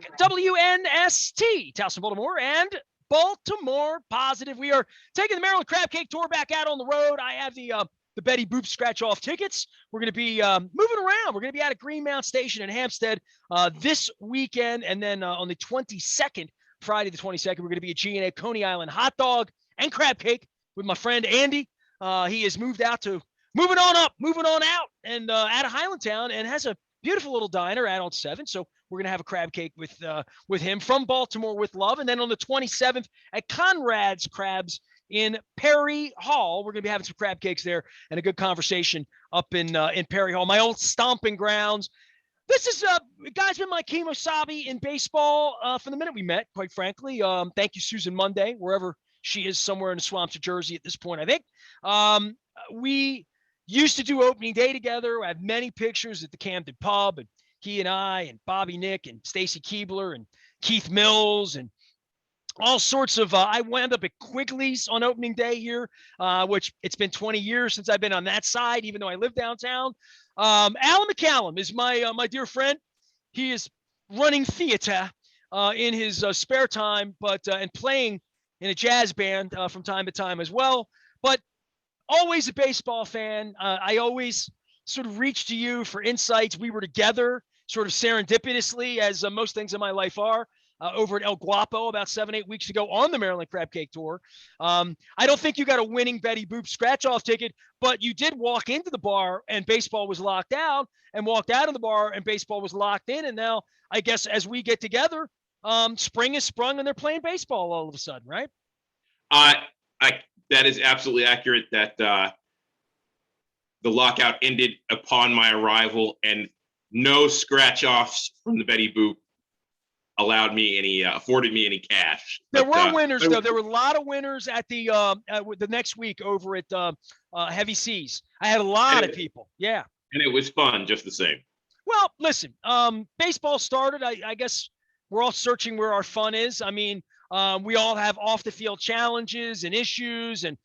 back. WNST, Towson, Baltimore, and Baltimore Positive. We are taking the Maryland Crab Cake Tour back out on the road. I have the Betty Boop scratch-off tickets. We're going to be moving around. We're going to be out at Greenmount Station in Hampstead this weekend, and then on the 22nd, Friday the 22nd, we're going to be at G&A Coney Island Hot Dog and Crab Cake with my friend Andy. He has moving on out, and out of Highlandtown, and has a beautiful little diner out on 7. So we're going to have a crab cake with him from Baltimore with love. And then on the 27th at Conrad's Crabs in Perry Hall, we're going to be having some crab cakes there and a good conversation up in Perry Hall, my old stomping grounds. This is guys, been my kemosabe in baseball from the minute we met, quite frankly. Thank you, Susan Monday, wherever she is, somewhere in the swamps of Jersey at this point, I think. We used to do opening day together. I have many pictures at the Camden Pub, and he and I and Bobby Nick and Stacy Keebler and Keith Mills and all sorts of I wound up at Quigley's on opening day here, which it's been 20 years since I've been on that side, even though I live downtown. Alan McCallum is my dear friend. He is running theater in his spare time, but and playing in a jazz band from time to time as well. But always a baseball fan. I always sort of reach to you for insights. We were together sort of serendipitously, as most things in my life are, over at El Guapo about 7-8 weeks ago on the Maryland Crab Cake Tour. I don't think you got a winning Betty Boop scratch-off ticket, but you did walk into the bar and baseball was locked out, and walked out of the bar and baseball was locked in. And now, I guess, as we get together, spring is sprung and they're playing baseball all of a sudden, right? That is absolutely accurate, that the lockout ended upon my arrival, and no scratch-offs from the Betty Boop afforded me any cash. There were winners, though. There were a lot of winners at the next week over at Heavy Seas. I had a lot of people. Yeah. And it was fun just the same. Well, listen, baseball started. I guess we're all searching where our fun is. I mean, we all have off-the-field challenges and issues and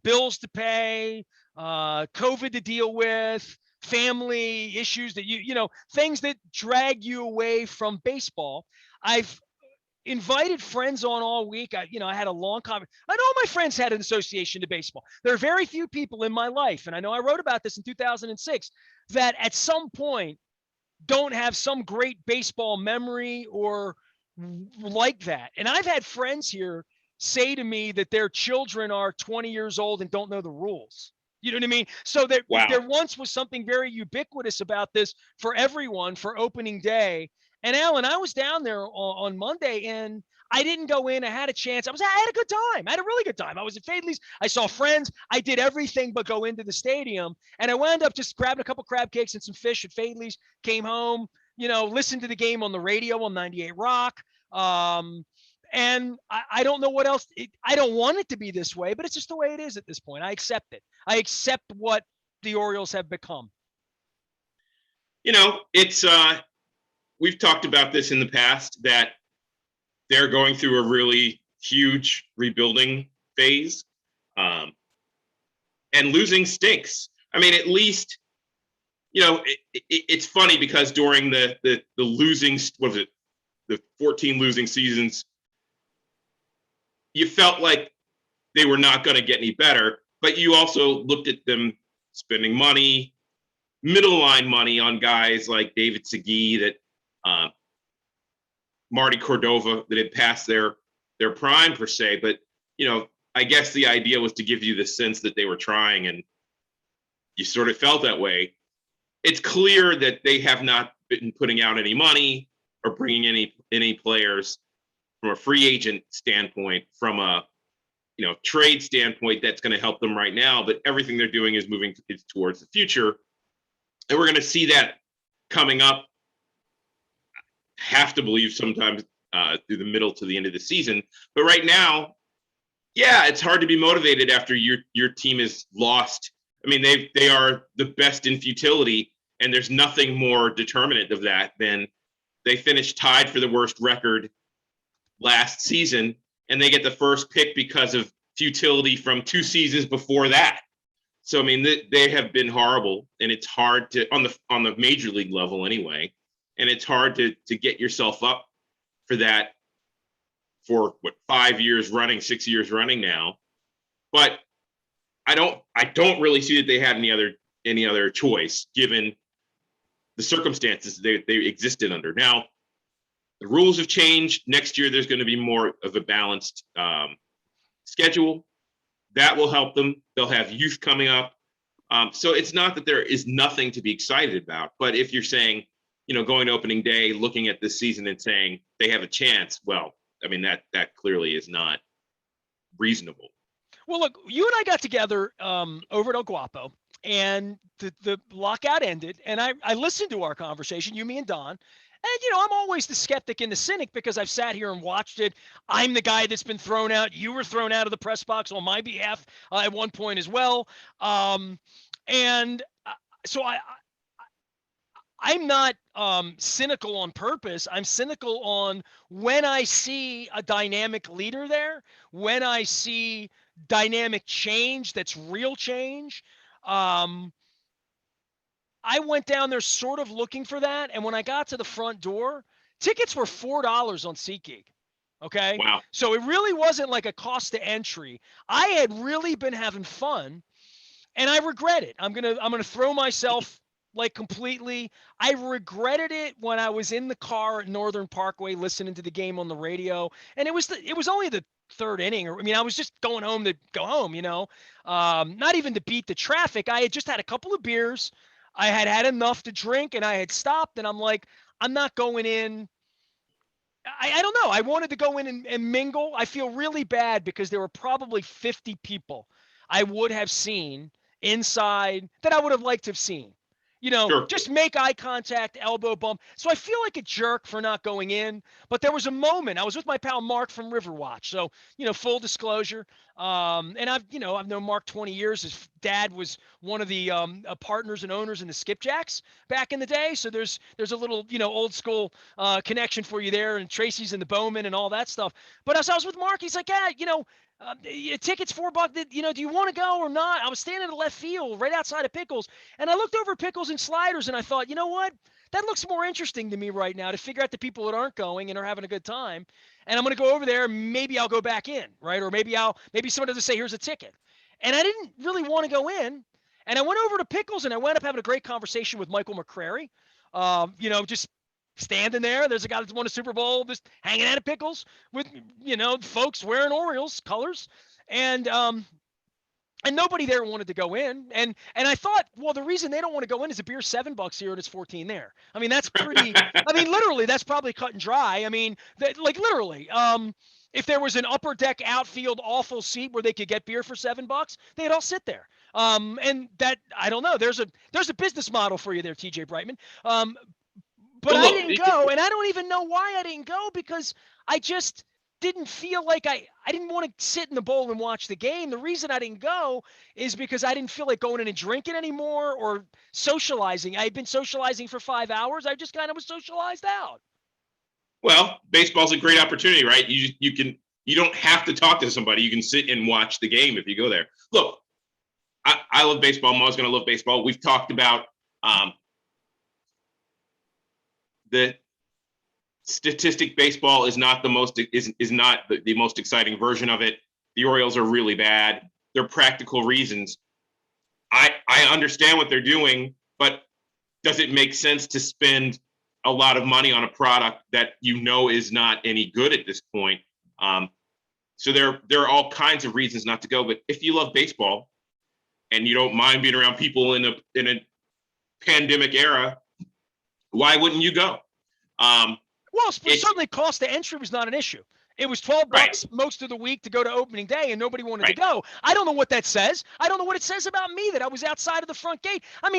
bills to pay, COVID to deal with, family issues that things that drag you away from baseball. I've invited friends on all week. I had a long conversation. I know my friends had an association to baseball. There are very few people in my life, and I know I wrote about this in 2006, that at some point don't have some great baseball memory or like that. And I've had friends here say to me that their children are 20 years old and don't know the rules. You know what I mean? So there once was something very ubiquitous about this for everyone for opening day. And Alan, I was down there on Monday, and I didn't go in. I had a chance. I had a good time. I had a really good time. I was at Fadley's. I saw friends. I did everything but go into the stadium. And I wound up just grabbing a couple crab cakes and some fish at Fadley's, came home, listened to the game on the radio on 98 Rock. And I don't know what else. I don't want it to be this way, but it's just the way it is at this point. I accept it. I accept what the Orioles have become. It's we've talked about this in the past, that they're going through a really huge rebuilding phase, and losing stinks. I mean, at least, it's funny because during the losing, the 14 losing seasons, you felt like they were not going to get any better, but you also looked at them spending money, middle line money on guys like David Segui, that Marty Cordova, that had passed their prime per se. But, I guess the idea was to give you the sense that they were trying, and you sort of felt that way. It's clear that they have not been putting out any money or bringing any players from a free agent standpoint, from a trade standpoint that's going to help them right now. But everything they're doing is moving towards the future, and we're going to see that coming up. Have to believe sometimes through the middle to the end of the season. But right now, yeah, it's hard to be motivated after your team is lost. I mean, they are the best in futility, and there's nothing more determinant of that than they finished tied for the worst record last season, and they get the first pick because of futility from 2 seasons before that. So, I mean, they have been horrible, and it's hard to, on the major league level anyway, and it's hard to get yourself up for that for 5 years running, 6 years running now. But I don't really see that they had any other choice given the circumstances they existed under. Now, the rules have changed. Next year, there's going to be more of a balanced schedule. That will help them. They'll have youth coming up. So it's not that there is nothing to be excited about. But if you're saying, going to opening day, looking at this season and saying they have a chance, well, I mean, that clearly is not reasonable. Well, look, you and I got together over at El Guapo, and the lockout ended, and I listened to our conversation, you, me, and Don. And, I'm always the skeptic and the cynic because I've sat here and watched it. I'm the guy that's been thrown out. You were thrown out of the press box on my behalf at one point as well. And so I'm not cynical on purpose. I'm cynical on when I see a dynamic leader there, when I see dynamic change that's real change. I went down there sort of looking for that. And when I got to the front door, tickets were $4 on SeatGeek. Okay. Wow. So it really wasn't like a cost to entry. I had really been having fun, and I regret it. I'm going to throw myself like completely. I regretted it when I was in the car at Northern Parkway listening to the game on the radio. And it was only the third inning. I was just going home to go home, not even to beat the traffic. I had just had a couple of beers. I had had enough to drink, and I had stopped, and I'm like, I'm not going in. I don't know. I wanted to go in and mingle. I feel really bad because there were probably 50 people I would have seen inside that I would have liked to have seen. Sure. Just make eye contact, elbow bump. So I feel like a jerk for not going in. But there was a moment. I was with my pal Mark from Riverwatch. So, full disclosure. And I've known Mark 20 years. His dad was one of the partners and owners in the Skipjacks back in the day. So there's a little, old school connection for you there. And Tracy's and the Bowman and all that stuff. But as I was with Mark, he's like, yeah, tickets $4. Do you want to go or not? I was standing in the left field right outside of Pickles, and I looked over Pickles and Sliders, and I thought, you know what? That looks more interesting to me right now to figure out the people that aren't going and are having a good time. And I'm going to go over there, and maybe I'll go back in, right? Or maybe someone doesn't say, here's a ticket. And I didn't really want to go in. And I went over to Pickles, and I wound up having a great conversation with Michael McCrary. Just standing there. There's a guy that's won a Super Bowl just hanging out at Pickles with, folks wearing Orioles colors. And nobody there wanted to go in. And I thought, well, the reason they don't want to go in is the beer's $7 here and it's 14 there. That's pretty, literally, that's probably cut and dry. Literally, if there was an upper deck outfield awful seat where they could get beer for $7, they'd all sit there. And that, I don't know, there's a business model for you there, TJ Brightman. But I didn't go, and I don't even know why I didn't go, because I just didn't feel like I didn't want to sit in the bowl and watch the game. The reason I didn't go is because I didn't feel like going in and drinking anymore or socializing. I had been socializing for 5 hours. I just kind of was socialized out. Well, baseball's a great opportunity, right? You don't have to talk to somebody. You can sit and watch the game if you go there. Look, I love baseball. I'm always going to love baseball. We've talked about the statistic baseball is not the most the most exciting version of it. The Orioles are really bad. They're practical reasons. I understand what they're doing, but does it make sense to spend a lot of money on a product that is not any good at this point? So there are all kinds of reasons not to go. But if you love baseball and you don't mind being around people in a pandemic era, why wouldn't you go? Well, certainly cost to entry was not an issue. It was $12 right. most of the week to go to opening day, and nobody wanted to go. I don't know what that says. I don't know what it says about me that I was outside of the front gate. I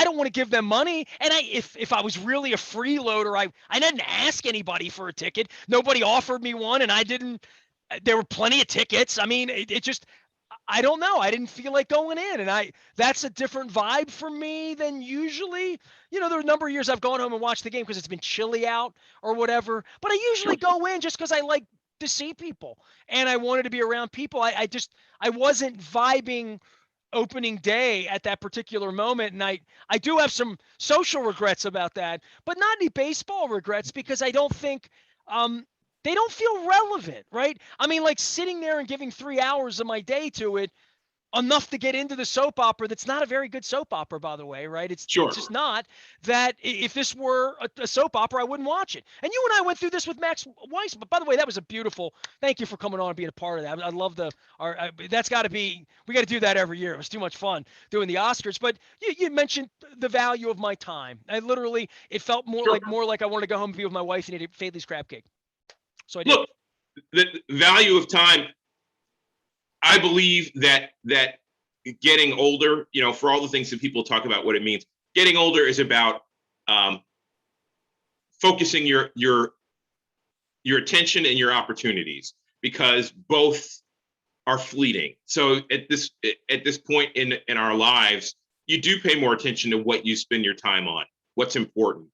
don't want to give them money. And if I was really a freeloader, I didn't ask anybody for a ticket. Nobody offered me one, and I didn't. There were plenty of tickets. It just, I don't know. I didn't feel like going in, and that's a different vibe for me than usually. There are a number of years I've gone home and watched the game because it's been chilly out or whatever. But I usually go in just because I like to see people and I wanted to be around people. I wasn't vibing opening day at that particular moment. And I do have some social regrets about that, but not any baseball regrets, because I don't think they don't feel relevant, right? I mean, like sitting there and giving 3 hours of my day to it, enough to get into the soap opera that's not a very good soap opera, by the way, right? It's Sure. just not. That if this were a soap opera, I wouldn't watch it. And you and I went through this with Max Weiss. But by the way, that was a beautiful, thank you for coming on and being a part of that. I love that's got to be, we got to do that every year. It was too much fun doing the Oscars. But you mentioned the value of my time. I literally, it felt more like I wanted to go home and be with my wife and eat Faithley's crab cake. So I did. Look, the value of time, I believe that getting older, for all the things that people talk about what it means, getting older is about focusing your attention and your opportunities, because both are fleeting. So at this point in our lives, you do pay more attention to what you spend your time on, what's important.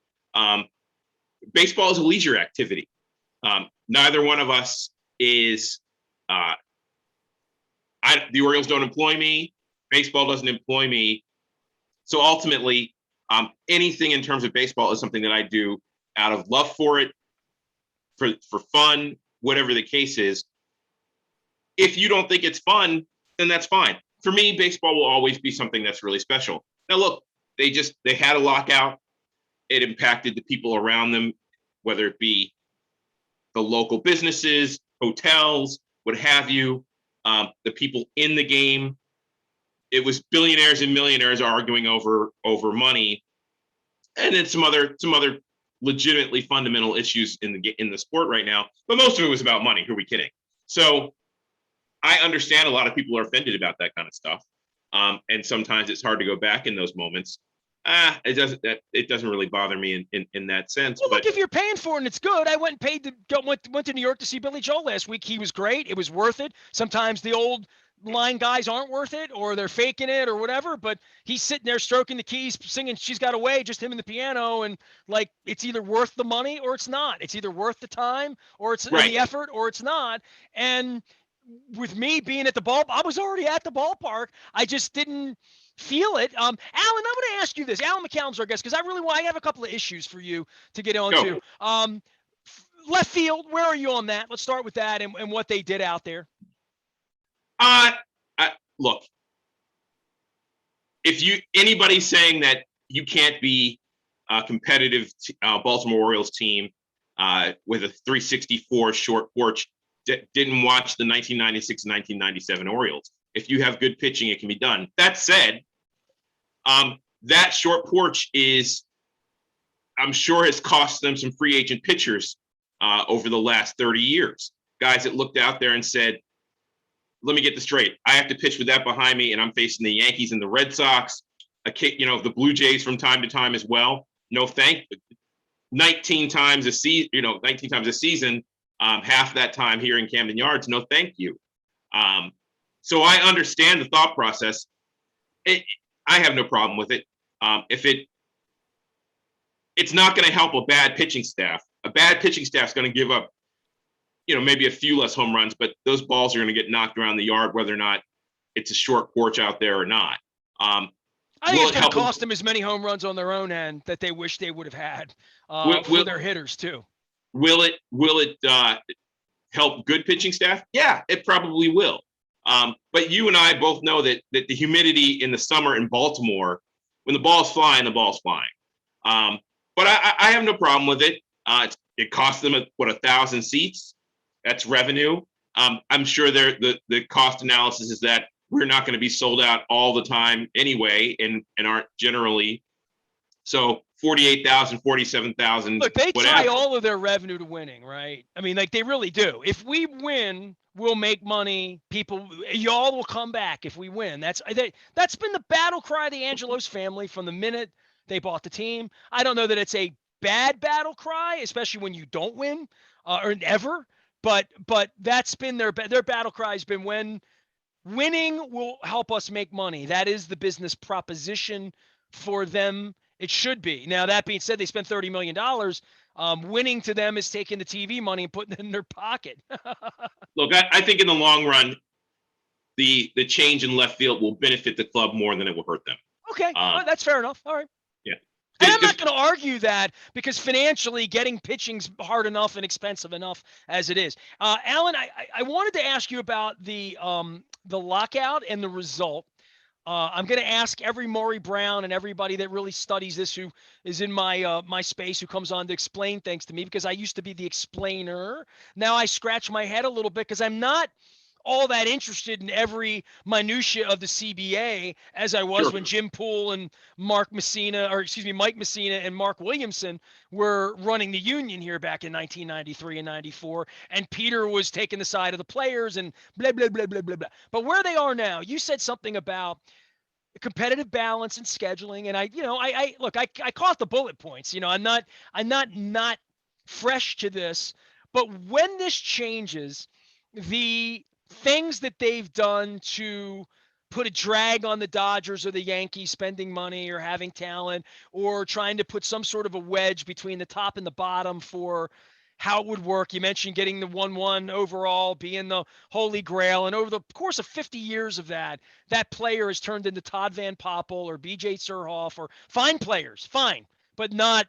Baseball is a leisure activity. Neither one of us is the Orioles don't employ me. Baseball doesn't employ me. So ultimately, anything in terms of baseball is something that I do out of love for it, for fun, whatever the case is. If you don't think it's fun, then that's fine. For me, baseball will always be something that's really special. Now, look, they had a lockout. It impacted the people around them, whether it be the local businesses, hotels, what have you. The people in the game, it was billionaires and millionaires arguing over money, and then some other legitimately fundamental issues in the sport right now. But most of it was about money. Who are we kidding? So I understand a lot of people are offended about that kind of stuff, and sometimes it's hard to go back in those moments. It doesn't really bother me in that sense. Well, look, if you're paying for it and it's good, I went and paid went to New York to see Billy Joel last week. He was great. It was worth it. Sometimes the old line guys aren't worth it, or they're faking it or whatever, but he's sitting there stroking the keys, singing She's Got Away, just him and the piano. And like, it's either worth the money or it's not. It's either worth the time or it's the effort or it's not. And with me being at the ball, I was already at the ballpark. I just didn't feel it. Alan, I'm going to ask you this. Alan McCallum's our guest, because I have a couple of issues for you to get onto. Left field, where are you on that? Let's start with that and what they did out there. Look, if anybody's saying that you can't be a competitive Baltimore Orioles team with a 364 short porch, didn't watch the 1996 and 1997 Orioles. If you have good pitching, it can be done. That said, that short porch I'm sure has cost them some free agent pitchers over the last 30 years. Guys that looked out there and said, let me get this straight. I have to pitch with that behind me, and I'm facing the Yankees and the Red Sox, the Blue Jays from time to time as well. No thank. 19 times a season, half that time here in Camden Yards. No thank you. So I understand the thought process. I have no problem with it. It's not going to help a bad pitching staff. A bad pitching staff is going to give up, maybe a few less home runs, but those balls are going to get knocked around the yard, whether or not it's a short porch out there or not. I think it's going to cost them as many home runs on their own end that they wish they would have had for their hitters too. Will it help good pitching staff? Yeah, it probably will. But you and I both know that the humidity in the summer in Baltimore, when the ball's flying, the ball's flying. But I have no problem with it. It cost them 1,000 seats. That's revenue. I'm sure the cost analysis is that we're not going to be sold out all the time anyway, and aren't generally. So 48,000, 47,000. Look, they tie all of their revenue to winning, right? I mean, like, they really do. If we win, we'll make money. Y'all will come back if we win. That's been the battle cry of the Angelos family from the minute they bought the team. I don't know that it's a bad battle cry, especially when you don't win or ever. But that's been their battle cry has been when winning will help us make money. That is the business proposition for them. It should be. Now, that being said, they spent $30 million. Winning to them is taking the TV money and putting it in their pocket. Look, I think in the long run, the change in left field will benefit the club more than it will hurt them. Okay, well, that's fair enough. All right. Yeah. And I'm not going to argue that, because financially getting pitching's hard enough and expensive enough as it is. Alan, I wanted to ask you about the lockout and the result. I'm going to ask every Maury Brown and everybody that really studies this, who is in my space, who comes on to explain things to me, because I used to be the explainer. Now I scratch my head a little bit because I'm not all that interested in every minutia of the CBA as I was when Jim Poole and Mike Messina and Mark Williamson were running the union here back in 1993 and 94, and Peter was taking the side of the players and blah, blah, blah, blah, blah, blah. But where they are now, you said something about competitive balance and scheduling, and I caught the bullet points. I'm not fresh to this, but when this changes, the things that they've done to put a drag on the Dodgers or the Yankees spending money or having talent, or trying to put some sort of a wedge between the top and the bottom for how it would work. You mentioned getting the 1-1 overall being the holy grail. And over the course of 50 years of that player has turned into Todd Van Poppel or BJ Surhoff, or fine players, fine, but not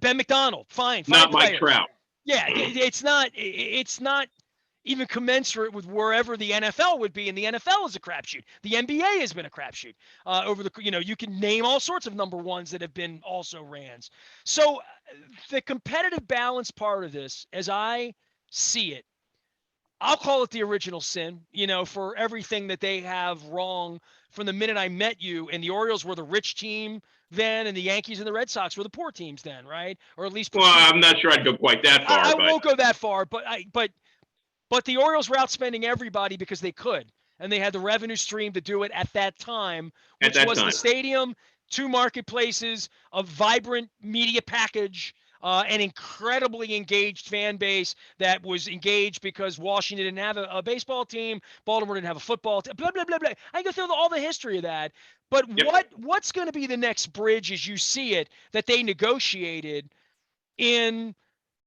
Ben McDonald, fine not players. Mike Trout. Yeah, it's not even commensurate with wherever the NFL would be. And the NFL is a crapshoot. The NBA has been a crapshoot over the, you can name all sorts of number ones that have been also Rans. So the competitive balance part of this, as I see it, I'll call it the original sin, for everything that they have wrong from the minute I met you. And the Orioles were the rich team then, and the Yankees and the Red Sox were the poor teams then, right? Or at least. Well, I'm not sure I'd go quite that far. I won't go that far, but the Orioles were outspending everybody because they could, and they had the revenue stream to do it at that time, which was the stadium, 2 marketplaces, a vibrant media package, an incredibly engaged fan base that was engaged because Washington didn't have a baseball team, Baltimore didn't have a football team, blah, blah, blah, blah. I go through all the history of that. But what's going to be the next bridge, as you see it, that they negotiated in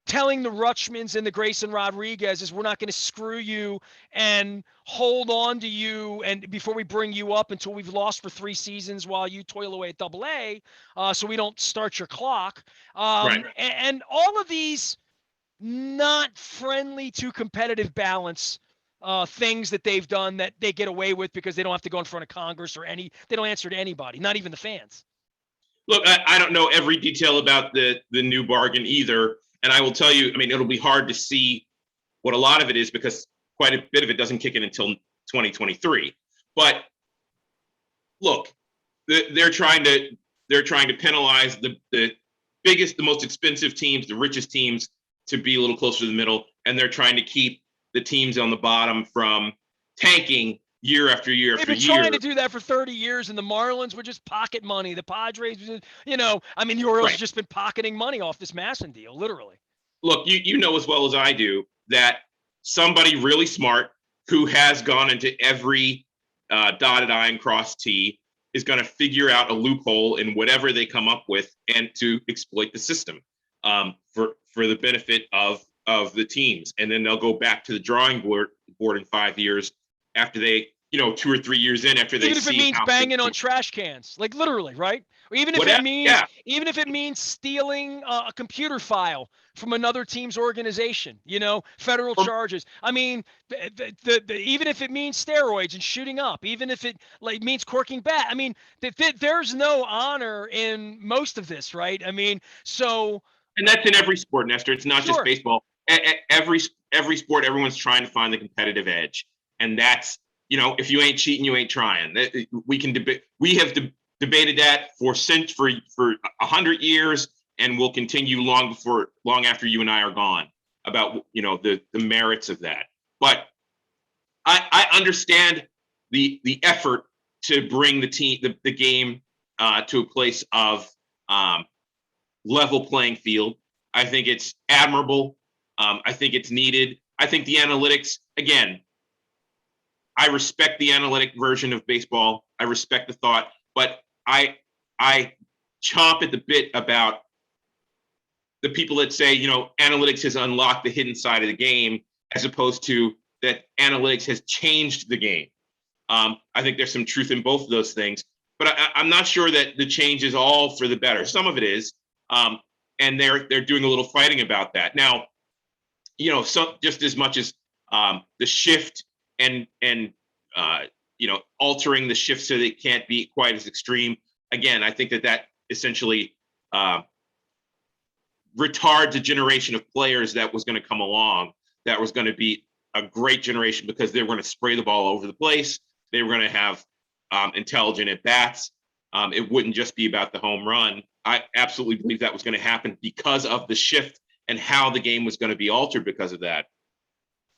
telling the Rutschmans and the Grayson Rodriguez's, we're not going to screw you and hold on to you and before we bring you up until we've lost for 3 seasons while you toil away at AA, so we don't start your clock. Right. And all of these not friendly to competitive balance things that they've done that they get away with because they don't have to go in front of Congress or they don't answer to anybody, not even the fans. Look, I don't know every detail about the new bargain either. And I will tell you, it'll be hard to see what a lot of it is because quite a bit of it doesn't kick in until 2023. But look, they're trying to penalize the biggest, the most expensive teams, the richest teams, to be a little closer to the middle, and they're trying to keep the teams on the bottom from tanking year after year after year. They've been trying to do that for 30 years, and the Marlins were just pocket money. The Padres, the Orioles have just been pocketing money off this Masson deal, literally. Look, you know as well as I do that somebody really smart who has gone into every dotted I and crossed T is going to figure out a loophole in whatever they come up with and to exploit the system for the benefit of the teams. And then they'll go back to the drawing board in 5 years after they, 2 or 3 years in, after they see. Even if it means banging on trash cans, like literally, right? Or even if it means stealing a computer file from another team's organization, federal charges. Even if it means steroids and shooting up, even if it means corking bat. There's no honor in most of this, right? So. And that's in every sport, Nestor. It's not just baseball. Every sport, everyone's trying to find the competitive edge, and that's. If you ain't cheating, you ain't trying. We can debate. We have debated that for 100 years, and we'll continue long after you and I are gone about the merits of that. But I understand the effort to bring the game to a place of level playing field. I think it's admirable. I think it's needed. I think the analytics, again. I respect the analytic version of baseball. I respect the thought, but I chomp at the bit about the people that say, analytics has unlocked the hidden side of the game, as opposed to that analytics has changed the game. I think there's some truth in both of those things, but I'm not sure that the change is all for the better. Some of it is, and they're doing a little fighting about that now. So just as much as the shift and altering the shift so that it can't be quite as extreme. Again, I think that essentially retards a generation of players that was going to come along, that was going to be a great generation because they were going to spray the ball over the place. They were going to have intelligent at bats. It wouldn't just be about the home run. I absolutely believe that was going to happen because of the shift and how the game was going to be altered because of that.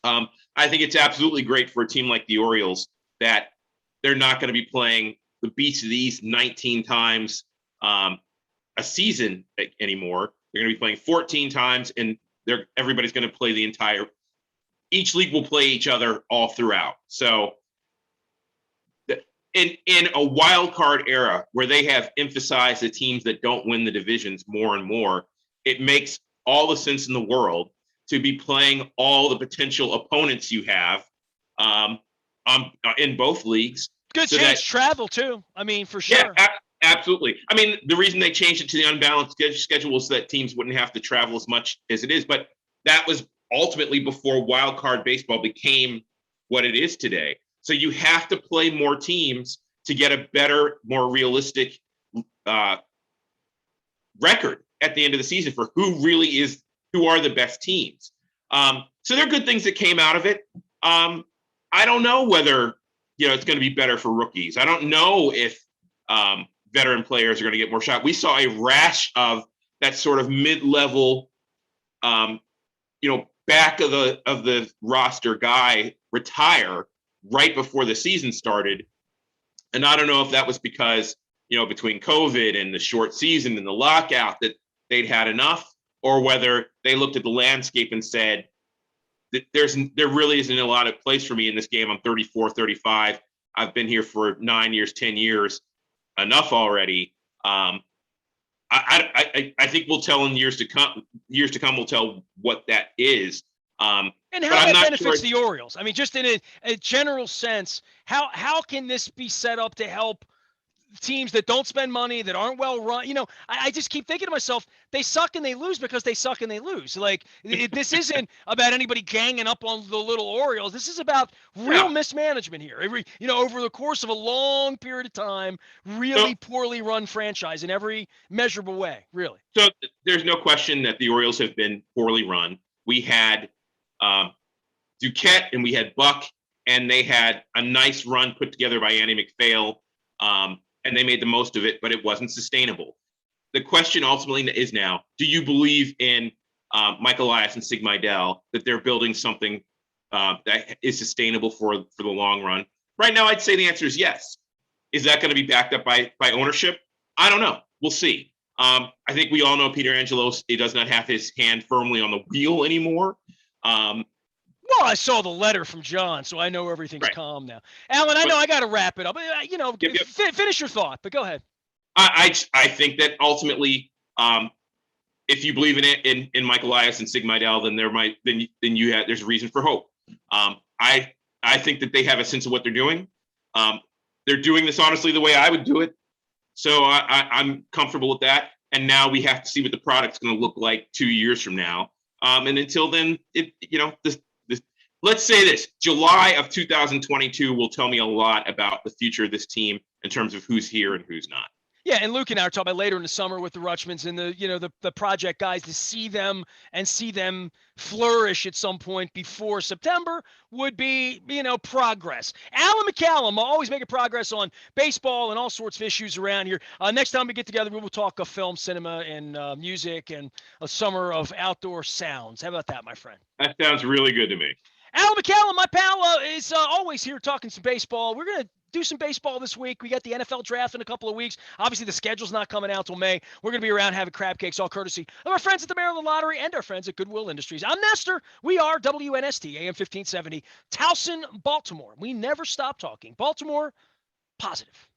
I think it's absolutely great for a team like the Orioles that they're not going to be playing the Beast of the East 19 times a season anymore. They're going to be playing 14 times, and everybody's going to play each league will play each other all throughout. So in a wild card era where they have emphasized the teams that don't win the divisions more and more, it makes all the sense in the world to be playing all the potential opponents you have in both leagues. Good chance travel too. I mean, for sure. Yeah, absolutely. I mean, the reason they changed it to the unbalanced schedule was so that teams wouldn't have to travel as much as it is. But that was ultimately before wild card baseball became what it is today. So you have to play more teams to get a better, more realistic record at the end of the season for who are the best teams. So there are good things that came out of it. I don't know whether it's going to be better for rookies. I don't know if veteran players are going to get more shot. We saw a rash of that sort of mid-level, back of the roster guy retire right before the season started. And I don't know if that was because, between COVID and the short season and the lockout that they'd had enough, or whether they looked at the landscape and said, there really isn't a lot of place for me in this game. I'm 34, 35. I've been here for 9 years, 10 years. Enough already. I think we'll tell in years to come. Years to come, we'll tell what that is. And how that benefits the Orioles. I mean, just in a general sense, how can this be set up to help teams that don't spend money, that aren't well run? I just keep thinking to myself, they suck and they lose because they suck and they lose. Like, this isn't about anybody ganging up on the little Orioles. This is about real mismanagement here. Over the course of a long period of time, really poorly run franchise in every measurable way, really. So there's no question that the Orioles have been poorly run. We had Duquette and we had Buck, and they had a nice run put together by Andy McPhail. And they made the most of it, but it wasn't sustainable. The question ultimately is now, do you believe in Mike Elias and Sig Mejdal, that they're building something that is sustainable for the long run? Right now, I'd say the answer is yes. Is that going to be backed up by ownership? I don't know. We'll see. I think we all know Peter Angelos, he does not have his hand firmly on the wheel anymore. Well, I saw the letter from John, so I know everything's calm now. Alan, I know I got to wrap it up. Finish your thought, but go ahead. I think that ultimately, if you believe in it in Mike Elias and Sig Mejdal, then there's reason for hope. I think that they have a sense of what they're doing. They're doing this honestly the way I would do it, so I'm comfortable with that. And now we have to see what the product's going to look like 2 years from now. And until then, let's say this, July of 2022 will tell me a lot about the future of this team in terms of who's here and who's not. Yeah, and Luke and I are talking about later in the summer with the Rutschmans and the project guys, to see them flourish at some point before September would be, progress. Alan McCallum, always making progress on baseball and all sorts of issues around here. Next time we get together, we will talk film, cinema, and music, and a summer of outdoor sounds. How about that, my friend? That sounds really good to me. Alan McCallum, my pal, is always here talking some baseball. We're going to do some baseball this week. We got the NFL draft in a couple of weeks. Obviously, the schedule's not coming out till May. We're going to be around having crab cakes, all courtesy of our friends at the Maryland Lottery and our friends at Goodwill Industries. I'm Nestor. We are WNST, AM 1570, Towson, Baltimore. We never stop talking. Baltimore, positive.